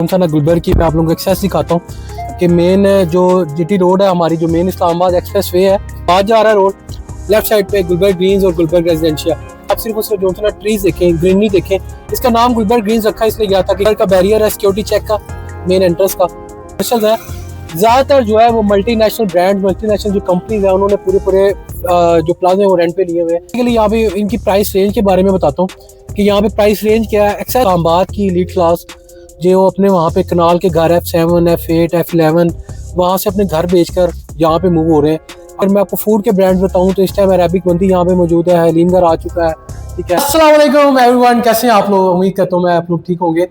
ना गुलबर्ग की मैं आप लोगों को एक्सेस दिखाता हूँ कि मेन जो जीटी रोड है हमारी, जो मेन इस्लामाबाद एक्सप्रेस वे है, आज जा रहा है रोड, लेफ्ट साइड पे गुलबर्ग ग्रीन्स और गुलबर्ग रेजिडेंशिया। आप सिर्फ उसमें जो ना ट्रीज देखें, ग्रीनरी देखें। इसका नाम गुलबर्ग ग्रीन्स रखा है इसलिए गया था कि का बैरियर है सिक्योरिटी चेक का, मेन एंट्रेंस का स्पेशल है। ज़्यादातर जो है वो मल्टीनेशनल ब्रांड, मल्टीनेशनल जो कंपनीज है उन्होंने पूरे जो प्लाजा है वो रेंट पे लिए हुए हैं। इसके लिए यहाँ पे इनकी प्राइस रेंज के बारे में बताता हूँ कि यहाँ पे प्राइस रेंज क्या है। एक्सेस इस्लामाबाद की लीड क्लास जो अपने वहाँ पे कनाल के घर F7, F8, F11 वहाँ से अपने घर बेचकर यहाँ पे मूव हो रहे हैं। और मैं आपको फूड के ब्रांड बताऊँ तो इस टाइम अरेबिक मंदी यहाँ पे मौजूद है, हलीम घर आ चुका है। ठीक है, अस्सलाम वालेकुम एवरीवन, कैसे हैं आप लोग? उम्मीद करता हूँ मैं आप लोग ठीक होंगे।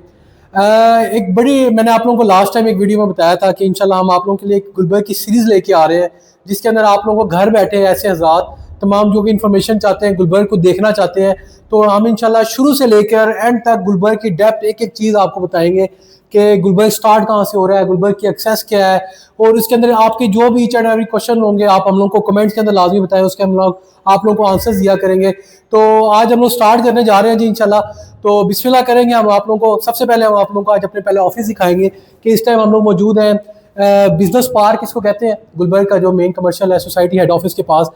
एक बड़ी मैंने आप लोगों को लास्ट टाइम एक वीडियो में बताया था कि इंशाल्लाह हम आप लोगों के लिए एक गुलबर्ग की सीरीज़ लेके आ रहे हैं जिसके अंदर आप लोगों को घर बैठे ऐसे हज़ार तमाम जो कि इन्फॉर्मेशन चाहते हैं, गुलबर्ग को देखना चाहते हैं, तो हम इंशाल्लाह शुरू से लेकर एंड तक गुलबर्ग की डेप्थ एक एक चीज़ आपको बताएंगे कि गुलबर्ग स्टार्ट कहाँ से हो रहा है, गुलबर्ग की एक्सेस क्या है, और इसके अंदर आपके जो भी ईच एंड एवरी क्वेश्चन होंगे आप हम लोग को कमेंट्स के अंदर लाजमी बताएं, उसके हम लोग आप लोगों को आंसर्स दिया करेंगे। तो आज हम लोग स्टार्ट करने जा रहे हैं जी इंशाल्लाह। तो बिस्मिल्लाह करेंगे हम आप लोगों को। सबसे पहले हम आप लोगों को आज अपने पहले ऑफिस दिखाएंगे कि इस टाइम हम लोग मौजूद हैं बिजनेस पार्क इसको कहते हैं, गुलबर्ग का जो मेन कमर्शियल है सोसाइटी हेड ऑफिस के पास।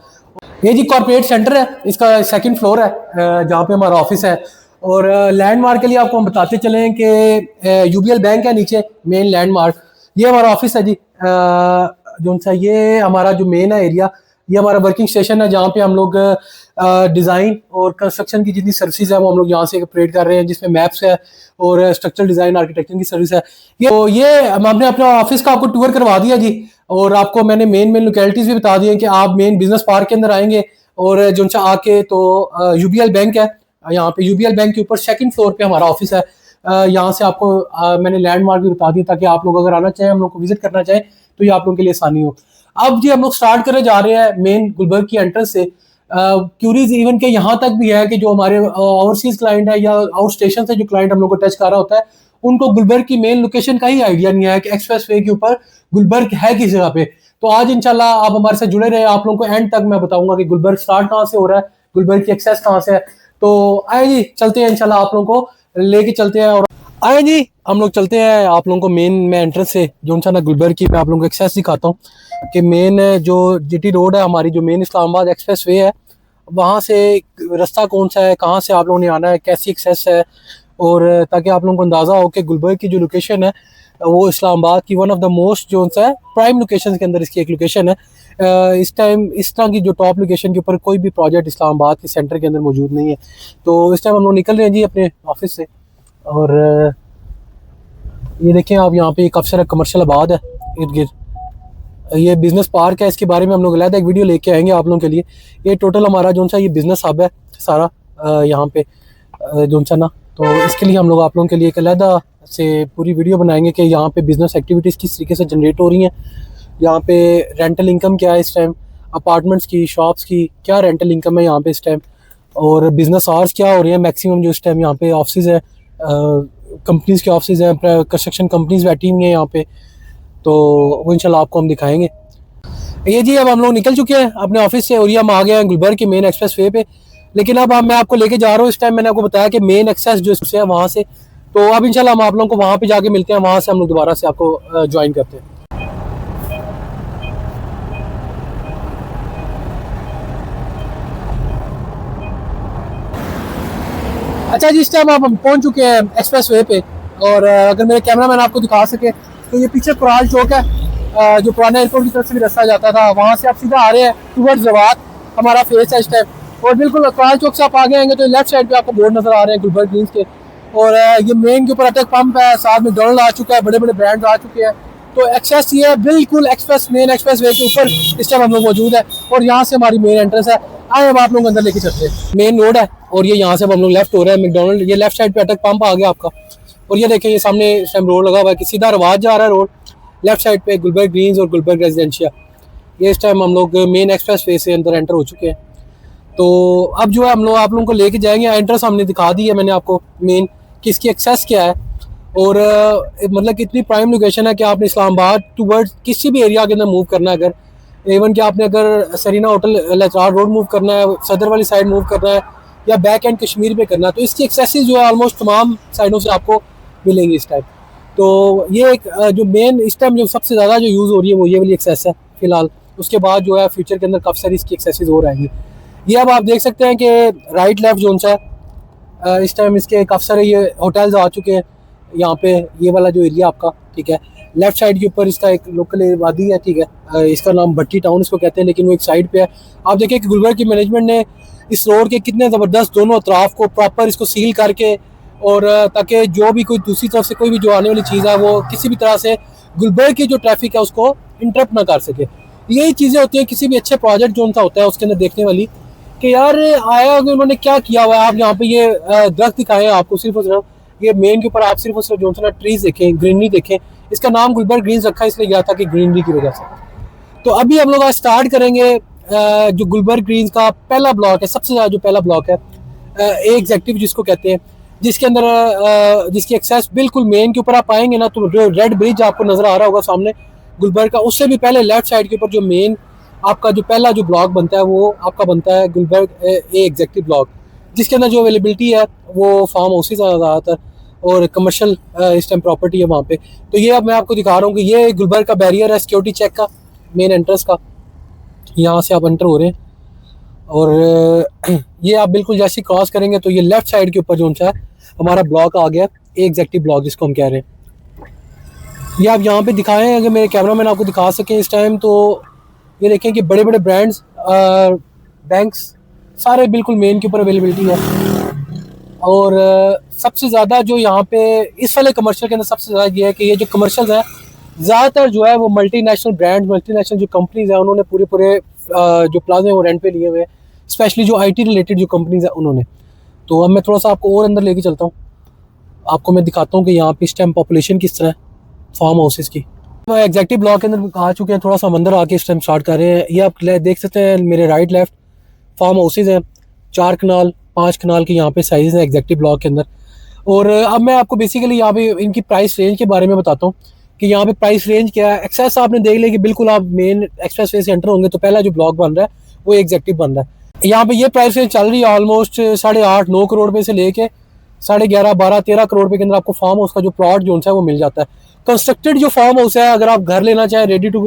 ये जी कॉर्पोरेट सेंटर है, इसका सेकंड फ्लोर है जहाँ पे हमारा ऑफिस है। और लैंडमार्क के लिए आपको हम बताते चलें कि यूबीएल बैंक है नीचे, मेन लैंडमार्क। ये हमारा ऑफिस है जी, जो सा ये हमारा जो मेन है एरिया, ये हमारा वर्किंग स्टेशन है जहाँ पे हम लोग डिज़ाइन और कंस्ट्रक्शन की जितनी सर्विसेज है वो हम लोग यहाँ से ऑपरेट कर रहे हैं, जिसमें मैप्स है और स्ट्रक्चरल डिज़ाइन आर्किटेक्चर की सर्विस है। ये हमने अपने ऑफिस का आपको टूर करवा दिया जी, और आपको मैंने मेन लोकेलिटीज़ भी बता दी हैं कि आप मेन बिजनेस पार्क के अंदर आएंगे और जो आके तो यूबीएल बैंक है, यहाँ पे यूबीएल बैंक के ऊपर सेकंड फ्लोर पे हमारा ऑफिस है। यहाँ से आपको मैंने लैंडमार्क भी बता दिया ताकि आप लोग अगर आना चाहें, हम लोग को विजिट करना चाहें तो ये आप लोगों के लिए आसानी हो। अब जी हम लोग स्टार्ट करने जा रहे हैं मेन गुलबर्ग की एंट्रेंस से। क्यूरीज इवन के यहाँ तक भी है कि जो हमारे ओवरसीज क्लाइंट है या आउट स्टेशन से जो क्लाइंट हम लोग को टच कर रहा होता है, उनको गुलबर्ग की मेन लोकेशन का ही आइडिया नहीं है कि एक्सप्रेस वे के ऊपर गुलबर्ग है किस जगह पे। तो आज इंशाल्लाह आप हमारे साथ जुड़े रहे, आप लोगों को एंड तक मैं बताऊंगा कि गुलबर्ग स्टार्ट कहाँ से हो रहा है, गुलबर्ग की एक्सेस कहाँ से है। तो आए जी चलते हैं, इंशाल्लाह आप लोगों को लेके चलते हैं। और आए जी हम लोग चलते हैं आप लोगों को मेन में एंट्रेंस से जो ना गुलबर्ग की मैं आप लोगों को एक्सेस दिखाता हूँ कि मेन जो जीटी रोड है हमारी, जो मेन इस्लामाबाद एक्सप्रेस वे है, वहाँ से रास्ता कौन सा है, कहाँ से आप लोगों ने आना है, कैसी एक्सेस है, और ताकि आप लोगों को अंदाज़ा हो कि गुलबर्ग की जो लोकेशन है वो इस्लामाबाद की वन ऑफ द मोस्ट जो है प्राइम लोकेशन के अंदर इसकी एक लोकेशन है। इस टाइम इस तरह की जो टॉप लोकेशन के ऊपर कोई भी प्रोजेक्ट इस्लामाबाद के सेंटर के अंदर मौजूद नहीं है। तो इस टाइम हम लोग निकल रहे हैं जी अपने ऑफिस से। और ये देखें आप, यहाँ पे एक अफसर कमर्शियल आबाद है इर्द गिर्द। ये बिजनेस पार्क है, इसके बारे में हम लोग अलग एक वीडियो लेके आएंगे आप लोगों के लिए। ये टोटल हमारा जो सा ये बिजनेस हब है सारा यहाँ पे जो सा ना, तो इसके लिए हम लोग आप लोगों के लिए एक अलग से पूरी वीडियो बनाएंगे कि यहाँ पे बिजनेस एक्टिविटीज़ किस तरीके से जनरेट हो रही हैं, यहाँ पे रेंटल इनकम क्या है इस टाइम, अपार्टमेंट्स की, शॉप्स की क्या रेंटल इनकम है यहाँ पे इस टाइम, और बिजनेस आवर्स क्या हो रही हैं मैक्सिमम जो इस टाइम यहाँ पे ऑफिस है, कंपनीज के ऑफिस हैं, कंस्ट्रक्शन कंपनीज बैठी हुई हैं यहाँ पे। तो वो इंशाल्लाह आपको हम दिखाएंगे। ये जी अब हम लोग निकल चुके हैं अपने ऑफिस से और ये हम आ गए हैं गुलबर्ग के मेन एक्सप्रेस वे पे। लेकिन अब मैं आपको लेके जा रहा हूँ, इस टाइम मैंने आपको बताया कि मेन एक्सेस जो है वहाँ से, तो अब इंशाल्लाह हम आप लोगों को वहाँ पे जाके मिलते हैं, वहाँ से हम लोग दोबारा से आपको ज्वाइन करते हैं। अच्छा जी, इस टाइम आप हम पहुँच चुके हैं एक्सप्रेस वे पे, और अगर मेरे कैमरा मैन आपको दिखा सके तो ये पीछे कुराल चौक है, जो पुराना एयरपोर्ट की तरफ से भी रास्ता जाता था, वहाँ से आप सीधा आ रहे हैं टूवर्ड्स जवात, हमारा फेस है इस टाइम। और बिल्कुल कुराल चौक से आप आगे आएंगे तो लेफ्ट साइड पे आपको बोर्ड नजर आ रहे हैं गुलबर्ग ग्रीन्स के, और ये मेन के ऊपर अटैक पंप है, साथ में मैकडॉनल्ड आ चुका है, बड़े बड़े ब्रांड आ चुके हैं। तो एक्सेस ये है बिल्कुल एक्सप्रेस मेन एक्सप्रेस वे के ऊपर इस टाइम हम लोग मौजूद है, और यहाँ से हमारी मेन एंट्रेंस है। आए अब आप लोग अंदर लेके चलते हैं, मेन रोड है और ये यहाँ से अब हम लोग लेफ्ट हो रहे हैं मैकडॉनल्ड, ये लेफ्ट साइड पे अटैक पंप आ गया आपका। और ये देखें ये सामने इस टाइम रोड लगा हुआ है कि सीधा रवाज जा रहा है रोड, लेफ्ट साइड पे गुलबर्ग ग्रीन्स और गुलबर्ग रेजिडेंशिया। ये इस टाइम हम लोग मेन एक्सप्रेस वे से अंदर एंटर हो चुके हैं। तो अब जो है हम लोग आप लोगों को लेके जाएंगे, एंट्रेंस हमने दिखा दी है मैंने आपको मेन कि इसकी एक्सेस क्या है, और मतलब कितनी प्राइम लोकेशन है कि आपने इस्लामाबाद टूवर्ड किसी भी एरिया के अंदर मूव करना है, अगर इवन कि आपने अगर सरीना होटल लचार रोड मूव करना है, सदर वाली साइड मूव करना है, या बैक एंड कश्मीर पे करना है, तो इसकी एक्सेसिस जो है ऑलमोस्ट तमाम साइडों से आपको मिलेंगी इस टाइप। तो ये एक जो मेन इस टाइम जो सबसे ज़्यादा जो यूज़ हो रही है वो ये वाली एक्सेस है फ़िलहाल। उसके बाद जो है फ्यूचर के अंदर काफ़ी सारी इसकी एक्सेसेस और आएंगी। ये अब आप देख सकते हैं कि राइट लेफ्ट जोन सा है, इस टाइम इसके काफ़ी सारे ये होटल्स आ चुके हैं यहाँ पे। ये वाला जो एरिया आपका, ठीक है, लेफ्ट साइड के ऊपर इसका एक लोकल वादी है, ठीक है, इसका नाम भट्टी टाउन इसको कहते हैं, लेकिन वो एक साइड पे है। आप देखिए कि गुलबर्ग की मैनेजमेंट ने इस रोड के कितने ज़बरदस्त दोनों अतराफ को प्रॉपर इसको सील करके, और ताकि जो भी कोई दूसरी तरफ से कोई भी जो आने वाली चीज़ है वो किसी भी तरह से गुलबर्ग की जो ट्रैफिक है उसको इंटरप्ट ना कर सके। यही चीज़ें होती हैं किसी भी अच्छे प्रोजेक्ट जो उनका होता है उसके अंदर देखने वाली, कि यार आया कि उन्होंने क्या किया हुआ है। आप यहाँ पे ये दरख्त दिखाए हैं आपको, सिर्फ और सिर्फ ये मेन के ऊपर आप सिर्फ और सिर्फ जो है ट्रीज देखें, ग्रीनरी देखें। इसका नाम गुलबर्ग ग्रीन्स रखा है इसलिए गया था कि ग्रीनरी की वजह से। तो अभी हम लोग आज स्टार्ट करेंगे जो गुलबर्ग ग्रीन्स का पहला ब्लॉक है, सबसे ज़्यादा जो पहला ब्लॉक है, ए एग्जेक्टिव जिसको कहते हैं, जिसके अंदर जिसकी एक्सेस बिल्कुल मेन के ऊपर आप आएंगे ना तो रेड ब्रिज आपको नजर आ रहा होगा सामने गुलबर्ग का। उससे भी पहले लेफ्ट साइड के ऊपर जो मेन आपका जो पहला जो ब्लॉक बनता है वो आपका बनता है गुलबर्ग ए एग्जेक्टिव ब्लॉक, जिसके अंदर जो अवेलेबिलिटी है वो फार्म हाउसेज ज़्यादातर और कमर्शियल इस टाइम प्रॉपर्टी है वहाँ पे। तो ये अब मैं आपको दिखा रहा हूँ कि ये गुलबर्ग का बैरियर है सिक्योरिटी चेक का, मेन एंट्रेंस का। यहाँ से आप एंटर हो रहे हैं और ये आप बिल्कुल जैसे क्रॉस करेंगे तो ये लेफ्ट साइड के ऊपर जो है हमारा ब्लॉक आ गया, एग्जेक्टिव ब्लॉक जिसको हम कह रहे हैं। ये आप यहाँ पे दिखाएं, अगर मेरे कैमरा मैन आपको दिखा सकें इस टाइम, तो ये देखें कि बड़े बड़े ब्रांड्स, बैंक्स सारे बिल्कुल मेन के ऊपर अवेलेबिलिटी है। और सबसे ज़्यादा जो यहाँ पे इस वाले कमर्शियल के अंदर सबसे ज़्यादा ये है कि ये जो कमर्शियल है ज़्यादातर जो है वो मल्टीनेशनल ब्रांड, मल्टीनेशनल जो कंपनीज हैं उन्होंने पूरे पूरे जो प्लाजे हैं वो रेंट पे लिए हुए हैं, स्पेशली जो आईटी रिलेटेड जो कंपनीज हैं उन्होंने। तो अब मैं थोड़ा सा आपको और अंदर लेके चलता हूँ, आपको मैं दिखाता हूँ कि यहाँ पे इस टाइम पॉपुलेशन किस तरह है फार्म हाउसेज की। एग्जेक्टिव ब्लॉक के अंदर आ चुके हैं, थोड़ा सा अंदर आके इस टाइम स्टार्ट कर रहे हैं। ये आप देख सकते हैं मेरे राइट लेफ्ट फार्म हाउसेज हैं, 4 कनाल 5 कनाल के यहाँ पे साइज हैं एग्जेक्टिव ब्लॉक के अंदर। और अब मैं आपको बेसिकली यहाँ पे इनकी प्राइस रेंज के बारे में बताता हूँ कि यहाँ पे प्राइस रेंज क्या है। एक्सेस आपने देख लिया कि बिल्कुल आप मेन एक्सप्रेस वे से एंटर होंगे तो पहला जो ब्लॉक बन रहा है वो एग्जेक्टिव बन रहा है। यहाँ पे ये प्राइस रेंज चल रही है ऑलमोस्ट 8.5-9 करोड़ रुपये से लेके 11.5-12-13 करोड़ रुपये के अंदर आपको फार्म हाउस का जो प्लॉट जो है वो मिल जाता है। कंस्ट्रक्टेड जो फार्म हाउस है, अगर आप घर लेना चाहें रेडी टू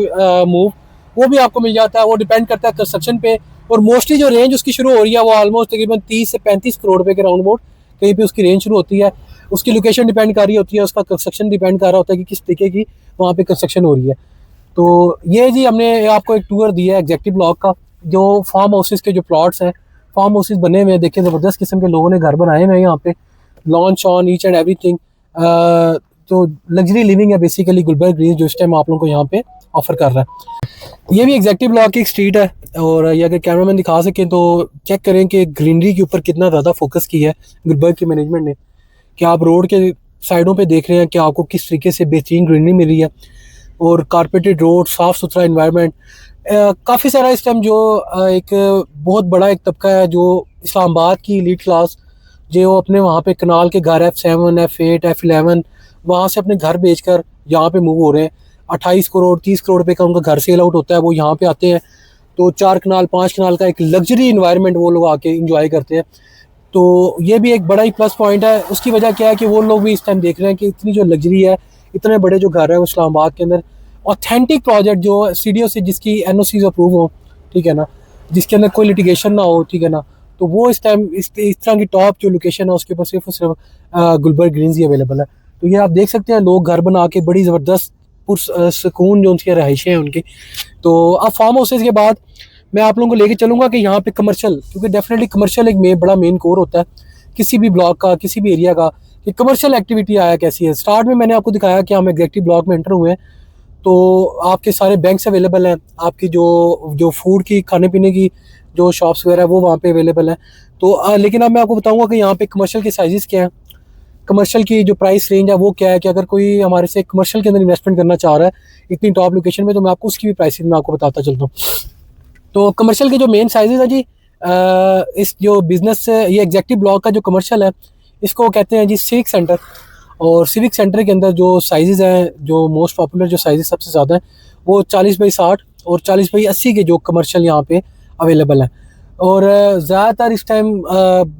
मूव, वो भी आपको मिल जाता है। वो डिपेंड करता है कंस्ट्रक्शन पे, और मोस्टली जो रेंज उसकी शुरू हो रही है वो ऑलमोस्ट तकरीबन 30 से 35 करोड़ रुपये के राउंड अबाउट कहीं पे उसकी रेंज शुरू होती है। उसकी लोकेशन डिपेंड कर रही होती है, उसका कंस्ट्रक्शन डिपेंड कर रहा होता है कि किस तरीके की वहाँ पे कंस्ट्रक्शन हो रही है। तो ये जी हमने आपको एक टूर दिया है एग्जेक्टिव ब्लॉक का, जो फार्म हाउसेज के जो प्लॉट्स हैं, फार्म हाउसेज बने हुए हैं, देखिए ज़बरदस्त किस्म के लोगों ने घर बनाए हुए हैं यहाँ पे, launch on each and everything. तो लग्जरी लिविंग है बेसिकली गुलबर्ग ग्रीन जो इस टाइम आप लोगों को यहाँ पे ऑफर कर रहा है। ये भी एग्जेक्टिव ब्लॉक की एक स्ट्रीट है, और ये अगर कैमरामैन दिखा सके तो चेक करें कि ग्रीनरी के ऊपर कितना ज़्यादा फोकस किया है गुलबर्ग की मैनेजमेंट ने, कि आप रोड के साइडों पे देख रहे हैं कि आपको किस तरीके से बेहतरीन ग्रीनरी मिल रही है, और कारपेटेड रोड, साफ़ सुथरा इन्वायरमेंट। काफ़ी सारा इस टाइम जो एक बहुत बड़ा एक तबका है जो इस्लामाबाद की एलीट क्लास, जो अपने वहाँ पे कनाल के घर F7 F8 F11 वहाँ से अपने घर बेचकर यहाँ पे मूव हो रहे हैं। 28 करोड़ 30 करोड़ रुपए का उनका घर सेल आउट होता है, वो यहाँ पे आते हैं। तो 4 कनाल 5 कनाल का एक लग्जरी इन्वायरमेंट वो लोग आके इंजॉय करते हैं। तो ये भी एक बड़ा ही प्लस पॉइंट है। उसकी वजह क्या है कि वो लोग भी इस टाइम देख रहे हैं कि इतनी जो लग्जरी है, इतने बड़े जो घर है वो इस्लामाबाद के अंदर, ऑथेंटिक प्रोजेक्ट जो सीडीओ से जिसकी एनओसीज अप्रूव हो, ठीक है ना, जिसके अंदर कोई लिटिगेशन ना हो, ठीक है ना, तो वो इस टाइम इस तरह की टॉप जो लोकेशन है उसके ऊपर सिर्फ और सिर्फ गुलबर्ग ग्रीन्स ही अवेलेबल है। तो ये आप देख सकते हैं लोग घर बना के बड़ी ज़बरदस्त सुकून जो उनकी रहाइशें हैं उनकी। तो अब फार्म हाउसेज के बाद मैं आप लोगों को लेके चलूँगा कि यहाँ पे कमर्शियल, क्योंकि डेफिनेटली कमर्शियल एक बड़ा मेन कोर होता है किसी भी ब्लॉक का, किसी भी एरिया का, कि कमर्शियल एक्टिविटी आया कैसी है। स्टार्ट में मैंने आपको दिखाया कि हम एग्जेक्टिव ब्लॉक में एंटर हुए हैं, तो आपके सारे बैंक्स अवेलेबल हैं, आपकी जो फूड की खाने पीने की जो शॉप्स वगैरह है वो वहाँ पे अवेलेबल हैं। तो लेकिन अब मैं आपको बताऊँगा कि यहाँ पे कमर्शियल के साइजेस क्या हैं, कमर्शियल की जो प्राइस रेंज है वो क्या है, कि अगर कोई हमारे से कमर्शियल के अंदर इन्वेस्टमेंट करना चाह रहा है इतनी टॉप लोकेशन में, तो मैं आपको उसकी भी प्राइस मैं आपको बताता चलता हूँ। तो कमर्शियल के जो मेन साइजेस है जी, इस जो बिज़नेस ये एग्जेक्टिव ब्लॉक का जो कमर्शियल है इसको कहते हैं जी सिविक सेंटर। और सिविक सेंटर के अंदर जो साइजेस हैं, जो मोस्ट पॉपुलर जो साइजेस सबसे ज़्यादा हैं वो 40x60 और 40x80 के जो कमर्शियल यहाँ पे अवेलेबल हैं। और ज़्यादातर इस टाइम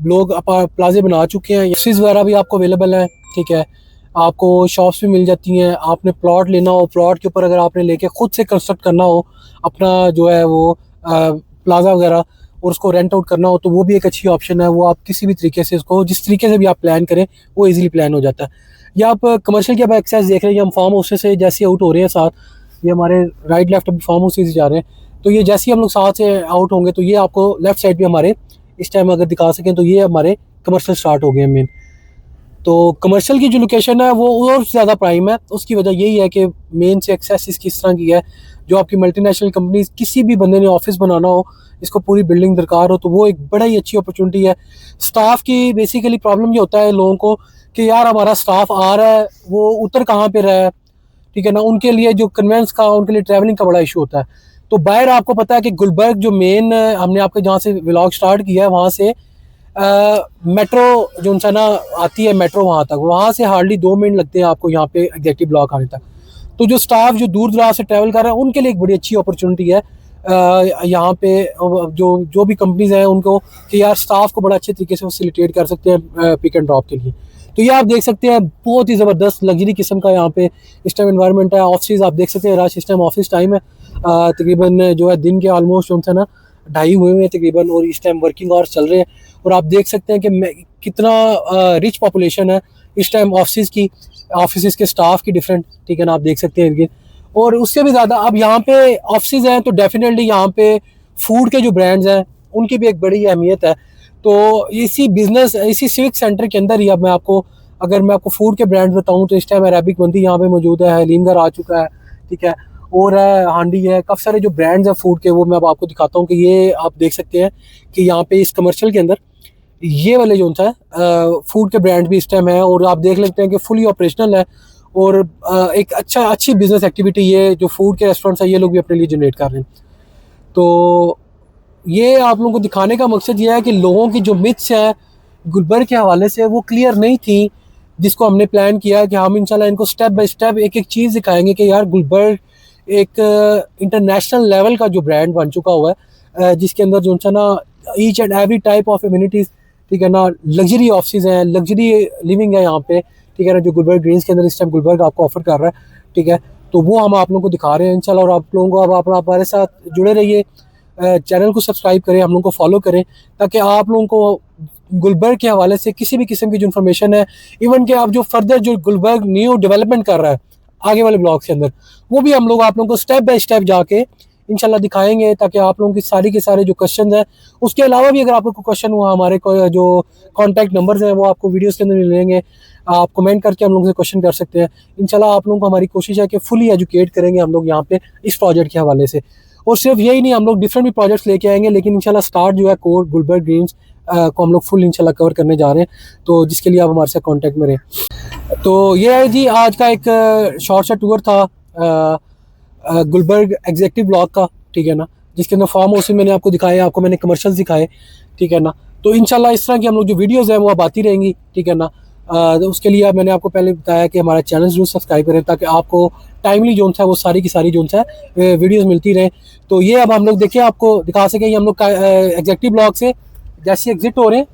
लोग प्लाजे बना चुके हैं, ऑफिस वगैरह भी आपको अवेलेबल हैं, ठीक है। आपको शॉप्स भी मिल जाती हैं। आपने प्लॉट लेना हो, प्लॉट के ऊपर अगर आपने लेके खुद से कंस्ट्रक्ट करना हो अपना जो है वो प्लाजा वगैरह, और उसको रेंट आउट करना हो, तो वो भी एक अच्छी ऑप्शन है। वो आप किसी भी तरीके से उसको जिस तरीके से भी आप प्लान करें वो इजीली प्लान हो जाता है। या आप कमर्शियल के अब एक्सेस देख रहे हैं, हम फार्म हाउस से जैसे आउट हो रहे हैं साथ, ये हमारे राइट लेफ्ट अभी फार्म हाउस से जा रहे हैं, तो ये जैसे ही हम लोग साथ से आउट होंगे तो ये आपको लेफ्ट साइड पे हमारे इस टाइम अगर दिखा सकें तो ये हमारे कमर्शियल स्टार्ट हो गए हैं मेन। तो कमर्शियल की जो लोकेशन है वो और ज़्यादा प्राइम है। उसकी वजह यही है कि मेन से एक्सेस इसकी इस तरह की है, जो आपकी मल्टीनेशनल कंपनीज किसी भी बंदे ने ऑफिस बनाना हो, इसको पूरी बिल्डिंग दरकार हो, तो वो एक बड़ा ही अच्छी अपॉर्चुनिटी है। स्टाफ की बेसिकली प्रॉब्लम ये होता है लोगों को कि यार हमारा स्टाफ आ रहा है, वो उतर कहाँ पे रहा है, ठीक है ना। उनके लिए जो कन्वेंस का, उनके लिए ट्रैवलिंग का बड़ा इशू होता है। तो बाहर आपको पता है कि गुलबर्ग जो मेन हमने आपके जहाँ से व्लॉग स्टार्ट किया है वहाँ से मेट्रो जो उनसा ना आती है, मेट्रो वहाँ तक, वहाँ से हार्डली 2 मिनट लगते हैं आपको यहाँ पे एग्जैक्टिव ब्लॉक आने तक। तो जो स्टाफ जो दूर दराज से ट्रैवल कर रहे हैं उनके लिए एक बड़ी अच्छी अपॉर्चुनिटी है यहाँ पे। जो जो भी कंपनीज हैं उनको कि यार स्टाफ को बड़ा अच्छे तरीके से फैसिलिटेट कर सकते हैं पिक एंड ड्रॉप के लिए। तो ये आप देख सकते हैं बहुत ही ज़बरदस्त लग्जरी किस्म का यहाँ पे इस टाइम एनवायरनमेंट है। ऑफिस आप देख सकते हैं, रश इस टाइम ऑफिस टाइम है, तकरीबन जो है दिन के ऑलमोस्ट जो है ना 2:30 हुए हैं तकरीबन, और इस टाइम वर्किंग आवर्स चल रहे हैं। और आप देख सकते हैं कि कितना रिच पॉपुलेशन है इस टाइम ऑफिस की, ऑफिस के स्टाफ की डिफरेंट, ठीक है ना, आप देख सकते हैं इनके। और उससे भी ज़्यादा अब यहाँ पे ऑफिस हैं तो डेफिनेटली यहाँ पे फूड के जो ब्रांड्स हैं उनकी भी एक बड़ी अहमियत है। तो इसी बिजनेस, इसी सिविक सेंटर के अंदर ही अब मैं आपको, अगर मैं आपको फूड के ब्रांड्स बताऊँ तो इस टाइम अरेबिक मंदी यहाँ पे मौजूद है, हलीमगर आ चुका है, ठीक है, और है हांडी है, काफ़ी सारे जो ब्रांड्स हैं फूड के वो मैं अब आपको दिखाता हूँ कि ये आप देख सकते हैं कि यहाँ पे इस कमर्शियल के अंदर ये वाले जो है फूड के ब्रांड भी इस टाइम है, और आप देख लेते हैं कि फुली ऑपरेशनल है। और एक अच्छी बिजनेस एक्टिविटी ये जो फूड के रेस्टोरेंट्स है ये लोग भी अपने लिए जनरेट कर रहे हैं। तो ये आप लोगों को दिखाने का मकसद ये है कि लोगों की जो मिथ्स है गुलबर्ग के हवाले से वो क्लियर नहीं थी, जिसको हमने प्लान किया कि हम इंशाल्लाह इनको स्टेप बाय स्टेप एक एक चीज़ दिखाएंगे कि यार गुलबर्ग एक इंटरनेशनल लेवल का जो ब्रांड बन चुका हुआ है, जिसके अंदर जो है ना each and every type of amenities, ठीक है ना, लग्जरी ऑफिस हैं, लग्जरी लिविंग है यहाँ पे, ठीक है ना, जो गुलबर्ग ग्रीन्स के अंदर इस टाइम गुलबर्ग आपको ऑफर कर रहा है, ठीक है। तो वो हम आप लोगों को दिखा रहे हैं इंशाल्लाह। और आप लोगों को अब आप हमारे साथ जुड़े रहिए, चैनल को सब्सक्राइब करें, हम लोगों को फॉलो करें, ताकि आप लोगों को गुलबर्ग के हवाले से किसी भी किस्म की जो इन्फॉर्मेशन है, इवन कि आप जो फर्दर जो गुलबर्ग न्यू डेवलपमेंट कर रहा है आगे वाले ब्लॉग के अंदर, वो भी हम लोग आप लोगों को स्टेप बाय स्टेप जाके इंशाल्लाह दिखाएंगे, ताकि आप लोगों की सारी के सारे जो क्वेश्चन हैं, उसके अलावा भी अगर आपको कोई क्वेश्चन हुआ, हमारे जो कॉन्टैक्ट नंबर्स हैं वो आपको वीडियोस के अंदर मिलेंगे, आप कमेंट करके हम लोगों से क्वेश्चन कर सकते हैं। इंशाल्लाह आप लोगों को हमारी कोशिश है कि फुली एजुकेट करेंगे हम लोग यहाँ पे इस प्रोजेक्ट के हवाले से। और सिर्फ यही नहीं, हम लोग डिफरेंट भी प्रोजेक्ट्स लेके आएंगे, लेकिन इंशाल्लाह स्टार्ट जो है कोर गुलबर्ग ग्रीन्स को हम लोग फुल इंशाल्लाह कवर करने जा रहे हैं, तो जिसके लिए आप हमारे साथ कॉन्टैक्ट में रहें। तो ये है जी आज का एक शॉर्ट सा टूर था गुलबर्ग एग्जेक्टिव ब्लॉक का, ठीक है ना, जिसके अंदर फार्म हाउस मैंने आपको दिखाए, आपको मैंने कमर्शियल्स दिखाए, ठीक है ना। तो इंशाल्लाह इस तरह की हम लोग जो वीडियोज़ हैं वो अब आती रहेंगी, ठीक है ना। तो उसके लिए मैंने आपको पहले बताया कि हमारा चैनल जरूर सब्सक्राइब करें, ताकि आपको टाइमली जो है वो सारी की सारी जो है वीडियोस मिलती रहें। तो ये अब हम लोग देखिए आपको दिखा सकें, हम लोग एग्जेक्टिव ब्लॉक से जैसे एग्जिट हो रहे हैं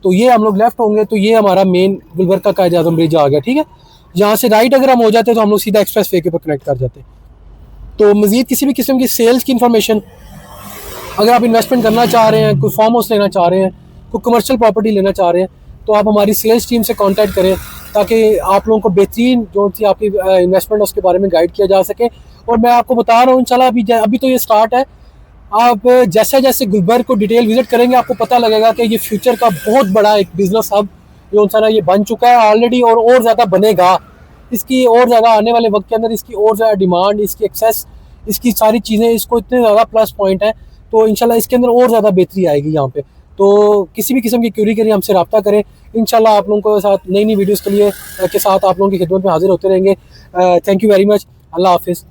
तो ये हम लोग लेफ्ट होंगे, तो ये हमारा मेन गुलबर्ग का कायद आज़म ब्रिज आ गया, ठीक है। यहाँ से राइट अगर हम हो जाते तो हम लोग सीधा एक्सप्रेस वे के ऊपर कनेक्ट कर जाते। तो मज़ीद किसी भी किस्म की सेल्स की इन्फॉर्मेशन, अगर आप इन्वेस्टमेंट करना चाह रहे हैं, कोई फार्म हाउस लेना चाह रहे हैं, कोई कमर्शियल प्रॉपर्टी लेना चाह रहे हैं, तो आप हमारी सेल्स टीम से कांटेक्ट करें, ताकि आप लोगों को बेहतरीन जो थी आपकी इन्वेस्टमेंट उसके बारे में गाइड किया जा सके। और मैं आपको बता रहा हूँ इंशाल्लाह अभी तो ये स्टार्ट है, आप जैसे जैसे गुलबर्ग को डिटेल विजिट करेंगे आपको पता लगेगा कि ये फ्यूचर का बहुत बड़ा एक बिजनेस हब जो ना ये बन चुका है ऑलरेडी, और ज़्यादा बनेगा। इसकी और ज़्यादा आने वाले वक्त के अंदर इसकी और ज़्यादा डिमांड, इसकी एक्सेस, इसकी सारी चीज़ें, इसको इतने ज़्यादा प्लस पॉइंट है, तो इंशाल्लाह इसके अंदर और ज़्यादा बेहतरी आएगी यहाँ पे। तो किसी भी किस्म की क्यूरी के लिए हमसे रब्ता करें, इंशाल्लाह आप लोगों के साथ नई नई वीडियोज़ के लिए के साथ आप लोगों की खिदमत में हाजिर होते रहेंगे। थैंक यू वेरी मच, अल्लाह हाफिज़।